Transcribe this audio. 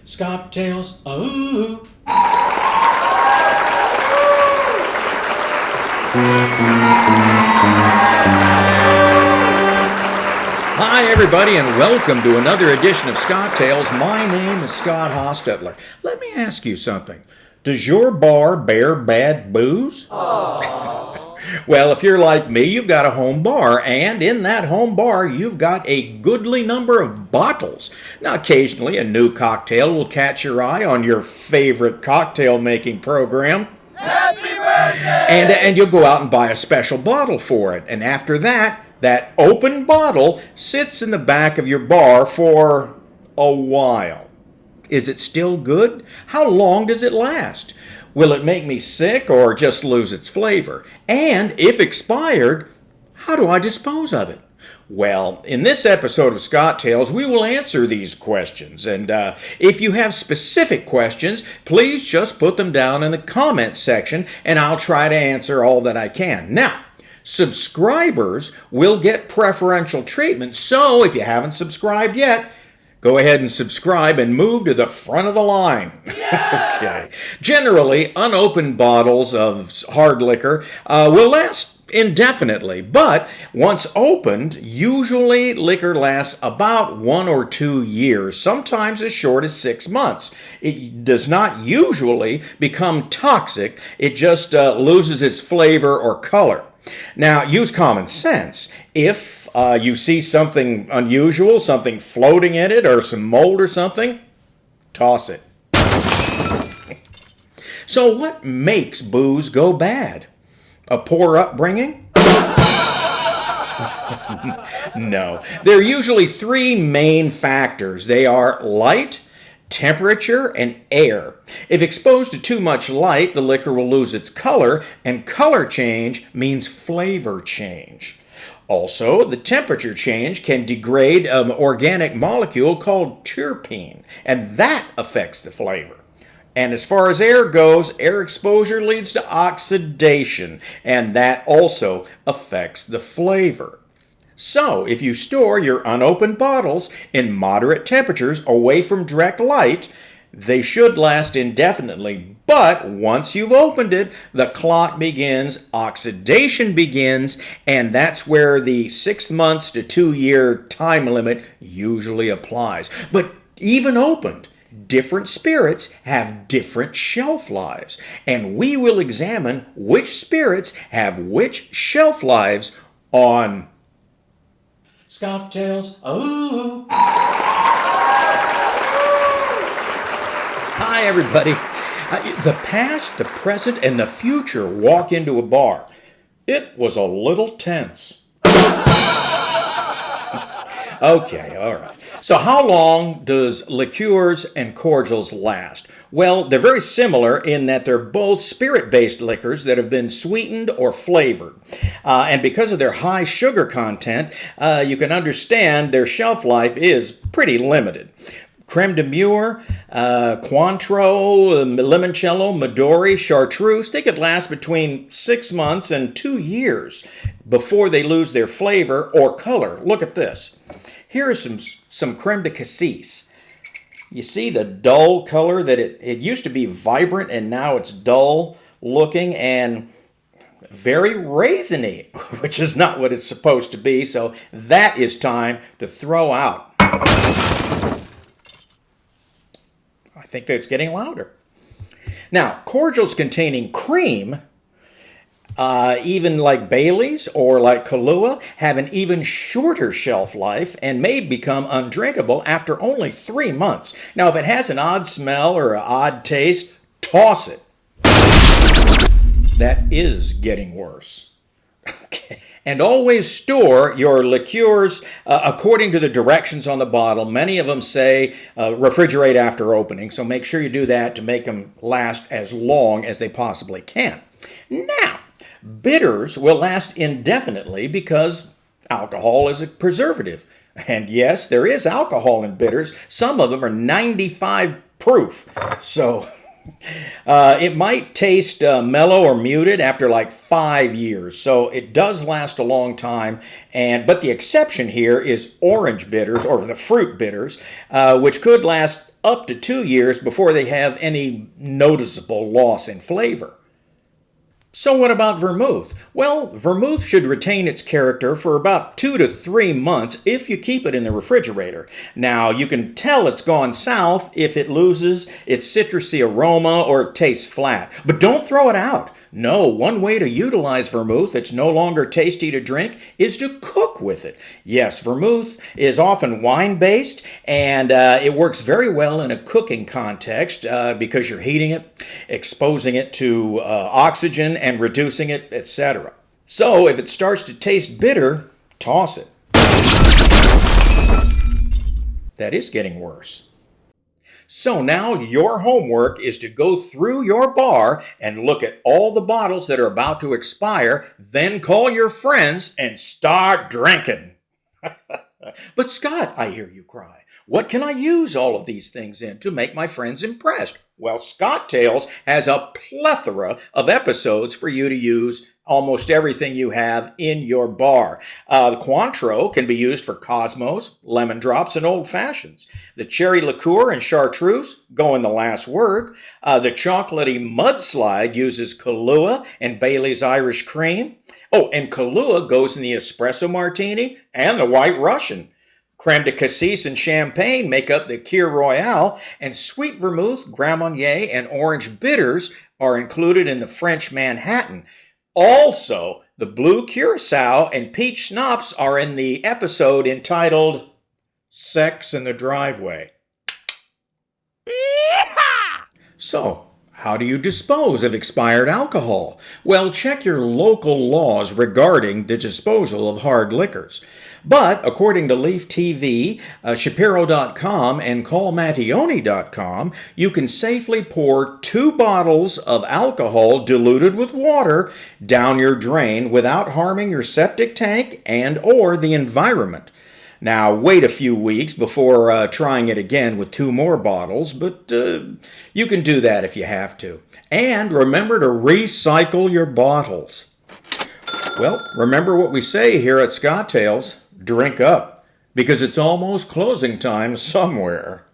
Scottails, ooh. Hi, everybody, and welcome to another edition of Scottails. My name is Scott Hostetler. Let me ask you something. Does your bar bear bad booze? Well, if you're like me, you've got a home bar, and in that home bar, you've got a goodly number of bottles. Now, occasionally, a new cocktail will catch your eye on your favorite cocktail making program. Happy birthday! And you'll go out and buy a special bottle for it. And after that, that open bottle sits in the back of your bar for a while. Is it still good? How long does it last? Will it make me sick or just lose its flavor? And if expired, how do I dispose of it? Well, in this episode of Scottails, we will answer these questions. And if you have specific questions, please just put them down in the comments section, and I'll try to answer all that I can. Now, subscribers will get preferential treatment, so if you haven't subscribed yet, go ahead and subscribe and move to the front of the line. Yes! Okay. Generally, unopened bottles of hard liquor will last indefinitely, but once opened, usually liquor lasts about 1 or 2 years, sometimes as short as 6 months. It does not usually become toxic, it just loses its flavor or color. Now, use common sense. If you see something unusual, something floating in it, or some mold or something, toss it. So what makes booze go bad? A poor upbringing? No. There are usually 3 main factors. They are light, temperature, and air. If exposed to too much light, the liquor will lose its color, and color change means flavor change. Also, the temperature change can degrade an organic molecule called terpene, and that affects the flavor. And as far as air goes, air exposure leads to oxidation, and that also affects the flavor. So, if you store your unopened bottles in moderate temperatures away from direct light, they should last indefinitely. But once you've opened it, the clock begins, oxidation begins, and that's where the 6 months to 2 year time limit usually applies. But even opened, different spirits have different shelf lives, and we will examine which spirits have which shelf lives on Scottails, ooh. Hi, everybody. The past, the present, and the future walk into a bar. It was a little tense. Okay, all right. So how long does liqueurs and cordials last? Well, they're very similar in that they're both spirit-based liquors that have been sweetened or flavored. And because of their high sugar content, you can understand their shelf life is pretty limited. Creme de Mure, Cointreau, Limoncello, Midori, Chartreuse, they could last between 6 months and 2 years before they lose their flavor or color. Look at this. Here is some creme de cassis. You see the dull color that it used to be vibrant and now it's dull looking and very raisiny, which is not what it's supposed to be. So that is time to throw out. I think that it's getting louder. Now, cordials containing cream, even like Bailey's or like Kahlua, have an even shorter shelf life and may become undrinkable after only 3 months. Now, if it has an odd smell or an odd taste, toss it. That is getting worse. Okay. And always store your liqueurs according to the directions on the bottle. Many of them say refrigerate after opening, so make sure you do that to make them last as long as they possibly can. Now, bitters will last indefinitely because alcohol is a preservative. And yes, there is alcohol in bitters. Some of them are 95 proof. So it might taste mellow or muted after like 5 years. So it does last a long time. But the exception here is orange bitters or the fruit bitters, which could last up to 2 years before they have any noticeable loss in flavor. So what about vermouth? Well, vermouth should retain its character for about 2 to 3 months if you keep it in the refrigerator. Now, you can tell it's gone south if it loses its citrusy aroma or it tastes flat. But don't throw it out. No, one way to utilize vermouth that's no longer tasty to drink is to cook with it. Yes, vermouth is often wine-based, and it works very well in a cooking context because you're heating it, exposing it to oxygen, and reducing it, etc. So if it starts to taste bitter, toss it. That is getting worse. So now your homework is to go through your bar and look at all the bottles that are about to expire, then call your friends and start drinking. But Scott, I hear you cry, what can I use all of these things in to make my friends impressed? Well, Scottails has a plethora of episodes for you to use almost everything you have in your bar. The Cointreau can be used for Cosmos, lemon drops, and old fashions. The cherry liqueur and chartreuse go in the last word. The chocolatey mudslide uses Kahlua and Bailey's Irish cream. Oh, and Kahlua goes in the espresso martini and the white Russian. Creme de cassis and champagne make up the Kir Royale, and sweet vermouth, Grand Marnier, and orange bitters are included in the French Manhattan. Also, the blue curacao and peach schnapps are in the episode entitled Sex in the Driveway. So, how do you dispose of expired alcohol? Well, check your local laws regarding the disposal of hard liquors. But according to Leaf TV, Shapiro.com, and CallMattioni.com, you can safely pour 2 bottles of alcohol diluted with water down your drain without harming your septic tank and or the environment. Now, wait a few weeks before trying it again with 2 more bottles, but you can do that if you have to. And remember to recycle your bottles. Well, remember what we say here at Scottails, drink up, because it's almost closing time somewhere.